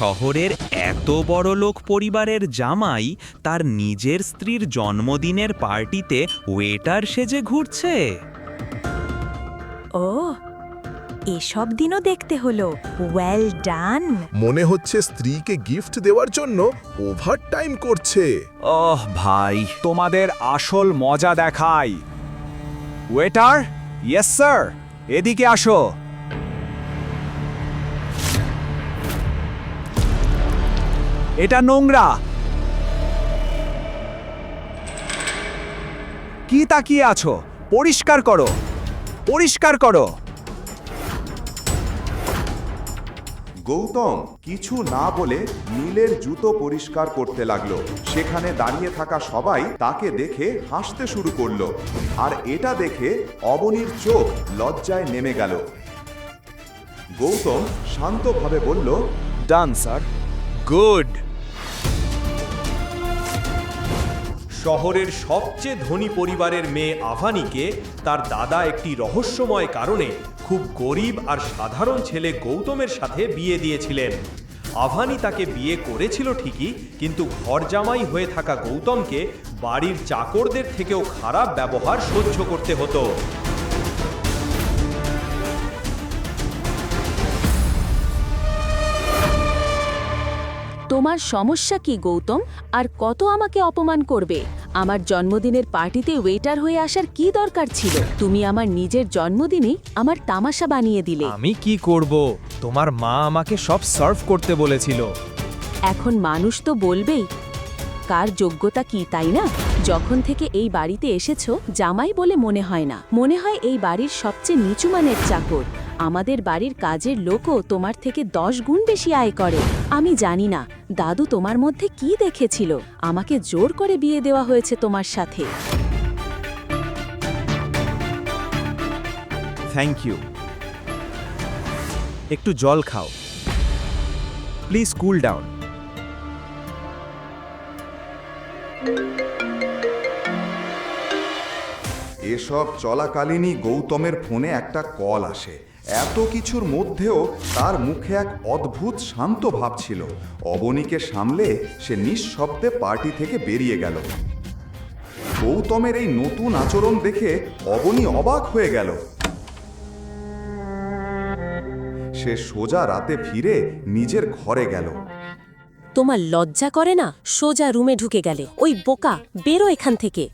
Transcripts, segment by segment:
শহরের এত বড়লোক পরিবারের জামাই তার নিজের স্ত্রীর জন্মদিনের পার্টিতে ওয়েটার সেজে ঘুরছে। ও, এসব দিনও দেখতে হলো। Well done. মনে হচ্ছে স্ত্রীকে গিফট দেওয়ার জন্য ওভারটাইম করছে। ওহ ভাই, তোমাদের আসল মজা দেখাই। ওয়েটার, ইয়েস স্যার, এদিকে আসো। এটা নোংরা। কি তাকিয়ে আছো? পরিষ্কার করো, পরিষ্কার করো। গৌতম কিছু না বলে নীলের জুতো পরিষ্কার করতে লাগলো। সেখানে দাঁড়িয়ে থাকা সবাই তাকে দেখে হাসতে শুরু করলো, আর এটা দেখে অবনীর চোখ লজ্জায় নেমে গেল। গৌতম শান্তভাবে বলল, ডান স্যার। গুড। শহরের সবচেয়ে ধনী পরিবারের মেয়ে আভানিকে তার দাদা একটি রহস্যময় কারণে খুব গরিব আর সাধারণ ছেলে গৌতমের সাথে বিয়ে দিয়েছিলেন। আভানি তাকে বিয়ে করেছিল ঠিকই, কিন্তু ঘরজামাই হয়ে থাকা গৌতমকে বাড়ির চাকরদের থেকেও খারাপ ব্যবহার সহ্য করতে হতো। তোমার সমস্যা কি গৌতম? আর কত আমাকে অপমান করবে? আমার জন্মদিনের পার্টিতে ওয়েটার হয়ে আসার কি দরকার ছিল? তুমি আমার নিজের জন্মদিনে আমার তামাশা বানিয়ে দিলে। আমি কি করব? তোমার মা আমাকে সব সার্ভ করতে বলেছিল। এখন মানুষ তো বলবেই কার যোগ্যতা কি, তাই না? যখন থেকে এই বাড়িতে এসেছো, জামাই বলে মনে হয় না, মনে হয় এই বাড়ির সবচেয়ে নিচু মানের চাকর। আমাদের বাড়ির কাজের লোকও তোমার থেকে 10 গুণ বেশি আয় করে। আমি জানি না দাদু তোমার মধ্যে কি দেখেছিল, আমাকে জোর করে বিয়ে দেওয়া হয়েছে তোমার সাথে। Thank you. একটু জল খাও প্লিজ, কুল ডাউন। এসব চলাকালীনই গৌতমের ফোনে একটা কল আসে। এত কিছুর মধ্যেও তার মুখে এক অদ্ভুত শান্ত ভাব ছিল। অবনীকে সামলে সে নিঃশব্দে পার্টি থেকে বেরিয়ে গেল। গৌতমের এই নতুন আচরণ দেখে অবনী অবাক হয়ে গেল। সে সোজা রাতে ফিরে নিজের ঘরে গেল। তোমার লজ্জা করে না? সোজা রুমে ঢুকে গেলে। ওই বোকা, বেরো এখান থেকে।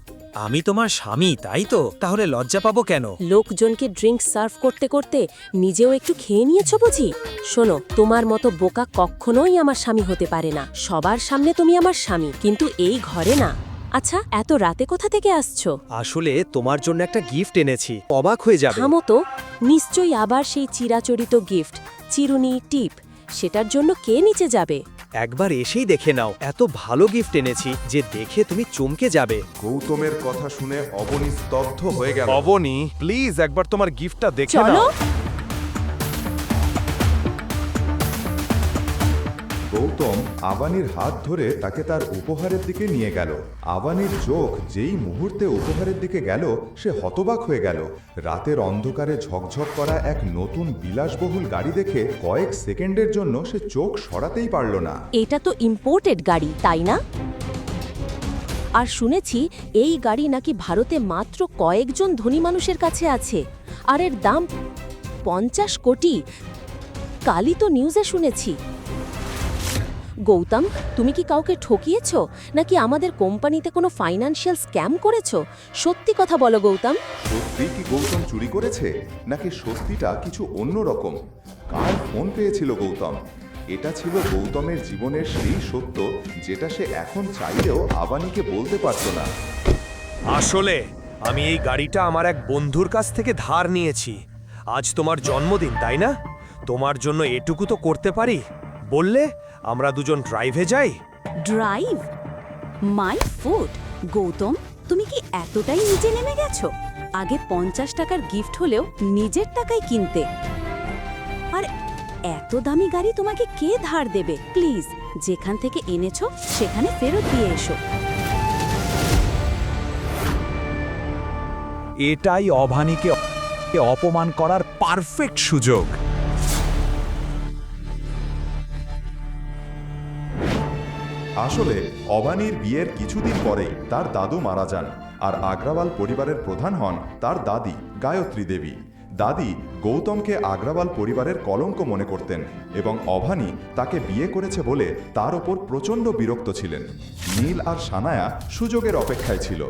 আমি তোমার স্বামী, তাই তো? তাহলে লজ্জা পাবো কেন? লোকজনকে ড্রিঙ্ক সার্ভ করতে করতে নিজেও একটু খেয়ে নিয়েছো বুঝি? শোনো, তোমার মতো বোকা কখনোই আমার স্বামী হতে পারে না। সবার সামনে তুমি আমার স্বামী, কিন্তু এই ঘরে না। আচ্ছা, এত রাতে কোথা থেকে আসছো? আসলে তোমার জন্য একটা গিফট এনেছি, অবাক হয়ে যাবে। থামো তো, নিশ্চয়ই আবার সেই চিরাচরিত গিফট, চিরুনি, টিপ। সেটার জন্য কে নিচে যাবে? একবার এসেই দেখে নাও, এত ভালো গিফট এনেছি যে দেখে তুমি চমকে যাবে। গৌতমের কথা শুনে অবনী স্তব্ধ হয়ে গেল। অবনী, প্লিজ একবার তোমার গিফটটা দেখে চলো। নাও। গৌতম আবানির হাত ধরে তাকে তার উপহারের দিকে নিয়ে গেল। আবানির চোখ যেই মুহূর্তে উপহারের দিকে গেল, সে হতবাক হয়ে গেল। রাতের অন্ধকারে ঝকঝক করা এক নতুন বিলাসবহুল গাড়ি দেখে কয়েক সেকেন্ডের জন্য সে চোখ সরাতেই পারল না। এটা তো ইম্পোর্টেড গাড়ি, তাই না? আর শুনেছি এই গাড়ি নাকি ভারতে মাত্র কয়েকজন ধনী মানুষের কাছে আছে, আর এর দাম 50 কোটি। কালই তো নিউজে শুনেছি। গৌতম, তুমি কি কাউকে ঠকিয়েছো, নাকি আমাদের কোম্পানিতে কোনো ফাইন্যান্সিয়াল স্ক্যাম করেছো? সত্যি কথা বলো গৌতম। সত্যি কি গৌতম চুরি করেছে, নাকি সত্যিটা কিছু অন্যরকম? কার ফোন পেয়েছিল গৌতম? এটা ছিল গৌতমের জীবনের সেই সত্য যেটা সে এখন চাইলেও আবানিকে বলতে পারত না। আসলে আমি এই গাড়িটা আমার এক বন্ধুর কাছ থেকে ধার নিয়েছি। আজ তোমার জন্মদিন, তাই না? তোমার জন্য এটুকু তো করতে পারি। বললে আমরা দুজন ড্রাইভে যাই। ড্রাইভ? My food! গৌতম, তুমি কি এতটাই নিচে নেমে গেছো? আগে 50 টাকার গিফট হলেও নিজের টাকায় কিনতে, আর এত দামি গাড়ি তোমাকে কে ধার দেবে? প্লিজ, যেখান থেকে এনেছো সেখানে ফেরত দিয়ে এসো। এটাই অভানীকে অপমান করার পারফেক্ট সুযোগ। আসলে অবানির বিয়ের কিছুদিন পরেই তার দাদু মারা যান, আর আগ্রাওয়াল পরিবারের প্রধান হন তার দাদি গায়ত্রী দেবী। দাদি গৌতমকে আগ্রাওয়াল পরিবারের কলঙ্ক মনে করতেন এবং অভানি তাকে বিয়ে করেছে বলে তার ওপর প্রচণ্ড বিরক্ত ছিলেন। নীল আর সানায়া সুযোগের অপেক্ষায় ছিল।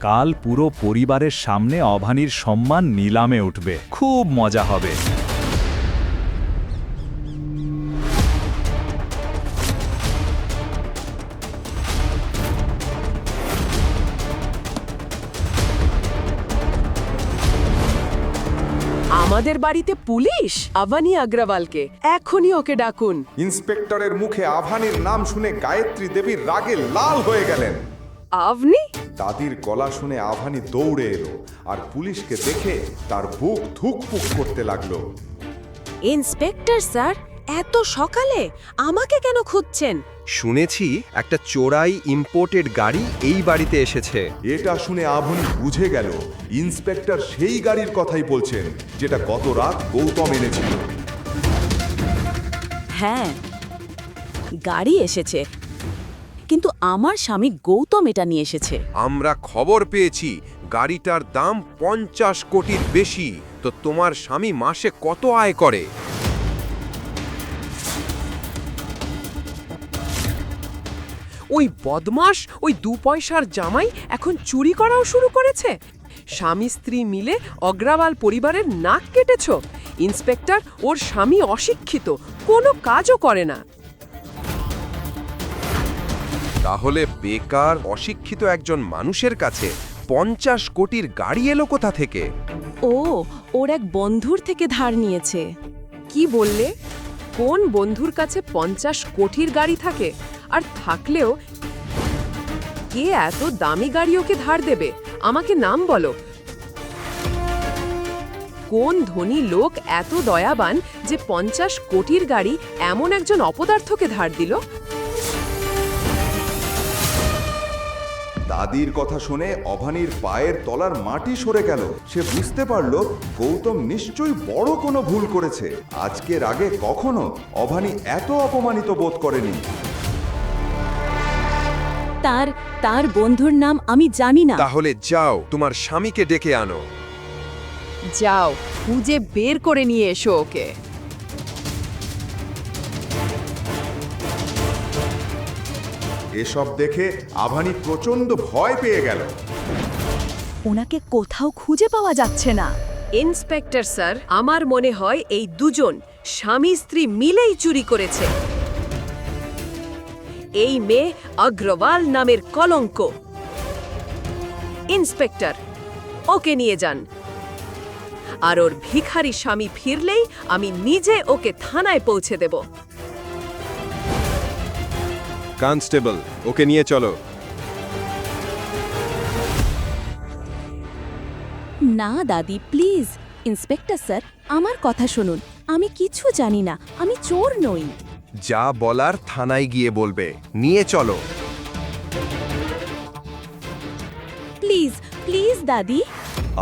কাল পুরো পরিবারের সামনে অভানির সম্মান নিলামে উঠবে, খুব মজা হবে। আমাদের বাড়িতে পুলিশ? আভানি আগ্রাওয়ালকে এখনই ওকে ডাকুন। ইন্সপেক্টরের মুখে আভানির নাম শুনে গায়ত্রী দেবীর রাগে লাল হয়ে গেলেন। আপনি? দাদির গলা শুনে আভানি দৌড়ে এলো আর পুলিশকে দেখে তার বুক ধুকপুক করতে লাগলো। ইন্সপেক্টর স্যার, এত সকালে আমাকে কেন খুঁজছেন? শুনেছি একটা চোরাই ইম্পোর্টেড গাড়ি এই বাড়িতে এসেছে। এটা শুনে আভানি বুঝে গেল ইন্সপেক্টর সেই গাড়ির কথাই বলছেন যেটা গত রাত গৌতম এনেছিল। হ্যাঁ, গাড়ি এসেছে, কিন্তু আমার স্বামী গৌতম এটা নিয়ে এসেছে। আমরা খবর পেয়েছি গাড়িটার দাম 50 কোটির বেশি। তো তোমার স্বামী মাসে কত আয় করে? ওই বদমাস, ওই 2 পয়সার জামাই এখন চুরি করাও শুরু করেছে। স্বামী স্ত্রী মিলে অগ্রাওয়াল পরিবারের নাক কেটেছ। ইন্সপেক্টর, ওর স্বামী অশিক্ষিত, কোনো কাজও করে না। তাহলে বেকার অশিক্ষিত একজন মানুষের কাছে 50 কোটির গাড়ি এলো কোথা থেকে? ও ওর এক বন্ধুর থেকে ধার নিয়েছে। কি বললে? কোন বন্ধুর কাছে 50 কোটির গাড়ি থাকে? আর থাকলেও কে এত দামি গাড়ি ওকে ধার দেবে? আমাকে নাম বলো। কোন ধনী লোক এত দয়াবান যে 50 কোটির গাড়ি এমন একজন অপদার্থকে ধার দিল? দাদির কথা শুনে অভানির পায়ের তলার মাটি সরে গেল। সে বুঝতে পারল গৌতম নিশ্চয়ই বড় কোনো ভুল করেছে। আজকের আগে কখনো অভানি এত অপমানিত বোধ করেনি। তার বন্ধুর নাম আমি জানি না। তাহলে যাও, তোমার স্বামীকে ডেকে আনো। যাও, খুঁজে বের করে নিয়ে এসো ওকে। এসব দেখে আভানি প্রচণ্ড ভয় পেয়ে গেল। ওনাকে কোথাও খুঁজে পাওয়া যাচ্ছে না। ইন্সপেক্টর স্যার, আমার মনে হয় এই দুজন স্বামী স্ত্রী মিলেই চুরি করেছে। এই মেয়ে অগ্রওয়াল নামের কলঙ্ক। ইন্সপেক্টর, ওকে নিয়ে যান। আর ওর ভিখারি স্বামী ফিরলেই আমি নিজে ওকে থানায় পৌঁছে দেব। কনস্টেবল, ওকে নিয়ে চলো। না দাদি, প্লিজ। ইন্সপেক্টর স্যার, আমার কথা শুনুন। আমি কিছু জানি না, আমি চোর নই। যা বলার থানায় গিয়ে বলবে। নিয়ে চলো। প্লিজ প্লিজ দাদি।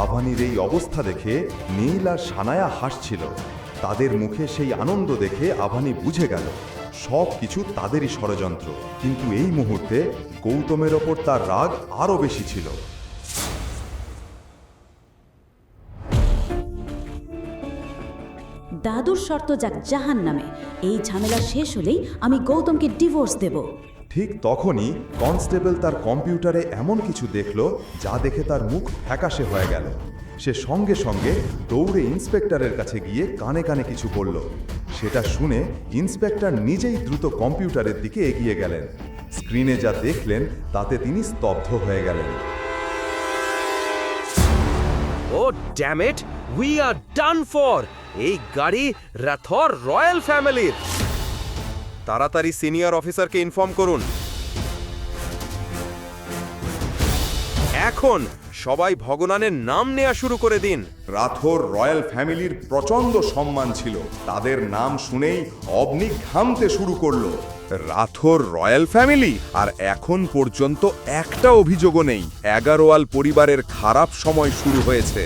আভানির এই অবস্থা দেখে নীল আর সানায়া হাসছিল। তাদের মুখে সেই আনন্দ দেখে আভানি বুঝে গেল সব কিছু তাদেরই ষড়যন্ত্র। কিন্তু এই মুহূর্তে গৌতমের ওপর তার রাগ আরও বেশি ছিল। দাদুর শর্ত যাক জাহান্নামে। এই ঝামেলা শেষ হলেই আমি গৌতমকে ডিভোর্স দেব। ঠিক তখনই কনস্টেবল তার কম্পিউটারে এমন কিছু দেখল যা দেখে তার মুখ ফ্যাকাশে হয়ে গেল। সে সঙ্গে সঙ্গে দৌড়ে ইন্সপেক্টরের কাছে গিয়ে কানে কানে কিছু বলল। সেটা শুনে ইন্সপেক্টর নিজেই দ্রুত কম্পিউটারের দিকে এগিয়ে গেলেন। স্ক্রিনে যা দেখলেন তাতে তিনি স্তব্ধ হয়ে গেলেন। ও damn it, we are done for. এই গাড়ি রাথোর রয়্যাল ফ্যামিলির। তাড়াতাড়ি সিনিয়র অফিসারকে ইনফর্ম করুন। এখন সবাই ভগবানের নাম নেওয়া শুরু করে দিন। রাথোর রয়্যাল ফ্যামিলির প্রচণ্ড সম্মান ছিল। তাদের নাম শুনেই অবনি ঘামতে শুরু করলো। রাথোর রয়্যাল ফ্যামিলি, আর এখন পর্যন্ত একটা অভিযোগও নেই। এগারোয়াল পরিবারের খারাপ সময় শুরু হয়েছে।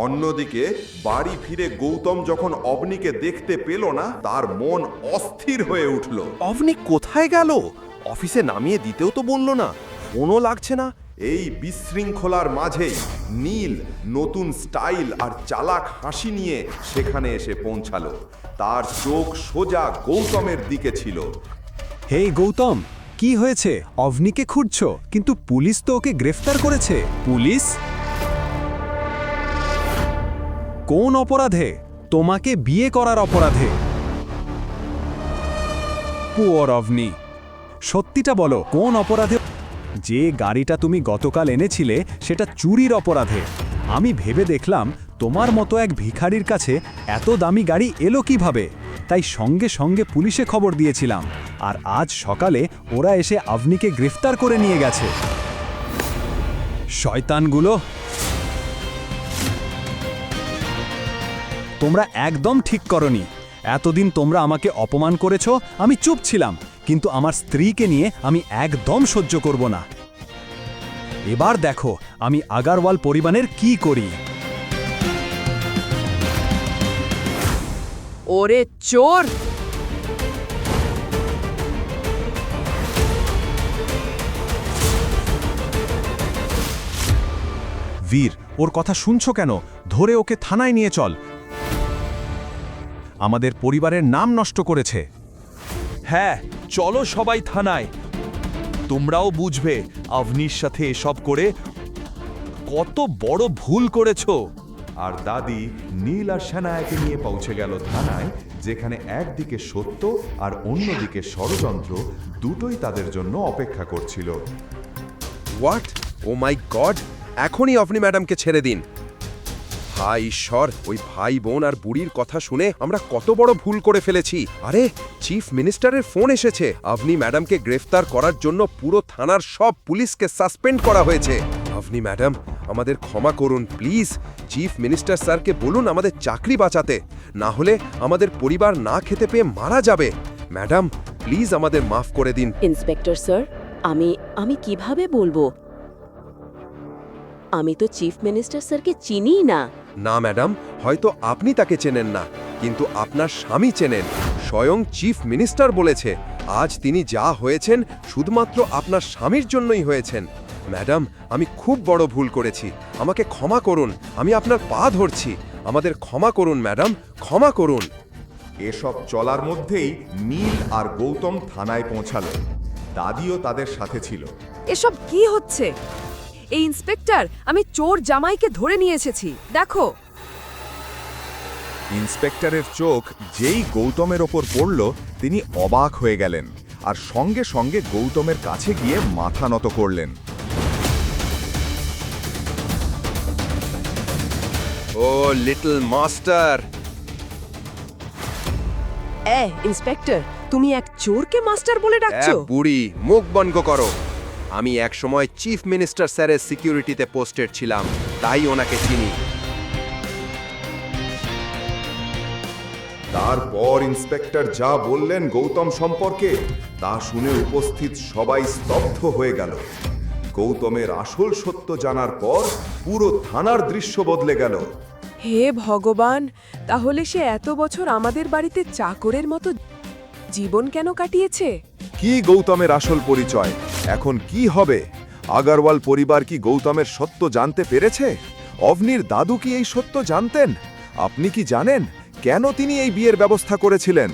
অন্যদিকে বাড়ি ফিরে গৌতম যখন অবনিকে দেখতে পেল না, তার মন অস্থির হয়ে উঠল। অবনি কোথায় গেল? অফিসে নামিয়ে দিতেও তো বললো না, ফোনও লাগছে না। এই বিশৃঙ্খলার মাঝেই নীল নতুন স্টাইল আর চালাক হাসি নিয়ে সেখানে এসে পৌঁছালো। তার চোখ সোজা গৌতমের দিকে ছিল। হেই গৌতম, কি হয়েছে? অভনিকে খুঁজছো, কিন্তু পুলিশ তো ওকে গ্রেফতার করেছে। পুলিশ? কোন অপরাধে? তোমাকে বিয়ে করার অপরাধে। পুয়ার অভনি, সত্যিটা বলো, কোন অপরাধে? যে গাড়িটা তুমি গতকাল এনেছিলে সেটা চুরির অপরাধে। আমি ভেবে দেখলাম তোমার মতো এক ভিখারির কাছে এত দামি গাড়ি এলো কিভাবে, তাই সঙ্গে সঙ্গে পুলিশে খবর দিয়েছিলাম। আর আজ সকালে ওরা এসে অভনিকে গ্রেফতার করে নিয়ে গেছে। শয়তানগুলো! তোমরা একদম ঠিক করনি। এতদিন তোমরা আমাকে অপমান করেছো, আমি চুপ ছিলাম, কিন্তু আমার স্ত্রীকে নিয়ে আমি একদম সহ্য করব না। এবার দেখো আমি আগারওয়াল পরিবারের কি করি। ওরে চোর! বীর, ওর কথা শুনছো কেন? ধরে ওকে থানায় নিয়ে চল। আমাদের পরিবারের নাম নষ্ট করেছে। হ্যাঁ, চলো সবাই থানায়। তোমরাও বুঝবে অভনির সাথে এসব করে কত বড় ভুল করেছো। আর দাদি নীল আর সেনায়াকে নিয়ে পৌঁছে গেল থানায়, যেখানে একদিকে সত্য আর অন্যদিকে ষড়যন্ত্র দুটোই তাদের জন্য অপেক্ষা করছিল। হোয়াট? Oh my god! এখনই অভনি ম্যাডামকে ছেড়ে দিন। হায় ঈশ্বর, ওই ভাই বোন আর বুড়ির কথা শুনে আমরা কত বড় ভুল করে ফেলেছি। আরে, চিফ মিনিস্টারের ফোন এসেছে। অভনি ম্যাডামকে গ্রেফতার করার জন্য পুরো থানার সব পুলিশকে সাসপেন্ড করা হয়েছে। অভনি ম্যাডাম, আমাদের ক্ষমা করুন প্লিজ। চিফ মিনিস্টার স্যারকে বলুন আমাদের চাকরি বাঁচাতে, না হলে আমাদের পরিবার না খেতে পেয়ে মারা যাবে। ম্যাডাম, প্লিজ আমাদের মাফ করে দিন। ইন্সপেক্টর স্যার, আমি কিভাবে বলবো? আমি তো চিফ মিনিস্টার স্যারকে চিনি না। না ম্যাডাম, হয়তো আপনি তাকে চেনেন না, কিন্তু আপনার স্বামী চেনেন। স্বয়ং চিফ মিনিস্টার বলেছে আজ তিনি যা হয়েছেন শুধুমাত্র আপনার স্বামীর জন্যই হয়েছেন। ম্যাডাম, আমি খুব বড় ভুল করেছি, আমাকে ক্ষমা করুন। আমি আপনার পা ধরছি, আমাদের ক্ষমা করুন ম্যাডাম, ক্ষমা করুন। এসব চলার মধ্যেই নীল আর গৌতম থানায় পৌঁছালো। দাদিও তাদের সাথে ছিল। এসব কি হচ্ছে? এই ইন্সপেক্টর, আমি চোর জামাইকে ধরে নিয়ে এসেছি, দেখো। ইন্সপেক্টরের চোখ যেই গৌতমের ওপর পড়ল, তিনি অবাক হয়ে গেলেন আর সঙ্গে সঙ্গে গৌতমের কাছে গিয়ে মাথা নত করলেন। ও লিটল মাস্টার! ইন্সপেক্টর, তুমি এক চোরকে মাস্টার বলে ডাকছো? বুড়ি, মুখ বন্ধ করো। আমি এক সময় চিফ মিনিস্টার স্যারের সিকিউরিটিতে পোস্টেড ছিলাম, তাই ওনাকে চিনি। তারপর ইন্সপেক্টর যা বললেন গৌতম সম্পর্কে, তা শুনে উপস্থিত সবাই স্তব্ধ হয়ে গেল। গৌতমের আসল সত্য জানার পর পুরো থানার দৃশ্য বদলে গেল। হে ভগবান, তাহলে সে এত বছর আমাদের বাড়িতে চাকরের মতো জীবন কেন কাটিয়েছে? কি গৌতমের আসল পরিচয়? এখন কি হবে? আগারওয়াল পরিবার কি গৌতমের সত্য জানতে পেরেছে? অভনির দাদু কি এই সত্য জানতেন? আপনি কি জানেন কেন তিনি এই বিয়ের ব্যবস্থা করেছিলেন?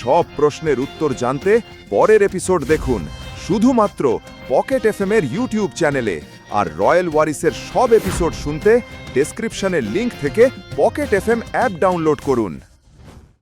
সব প্রশ্নের উত্তর জানতে পরের এপিসোড দেখুন শুধুমাত্র পকেট এফএম এর ইউটিউব চ্যানেলে। আর রয়্যাল ওয়ারিসের সব এপিসোড শুনতে ডেসক্রিপশনের লিংক থেকে পকেট এফএম অ্যাপ ডাউনলোড করুন।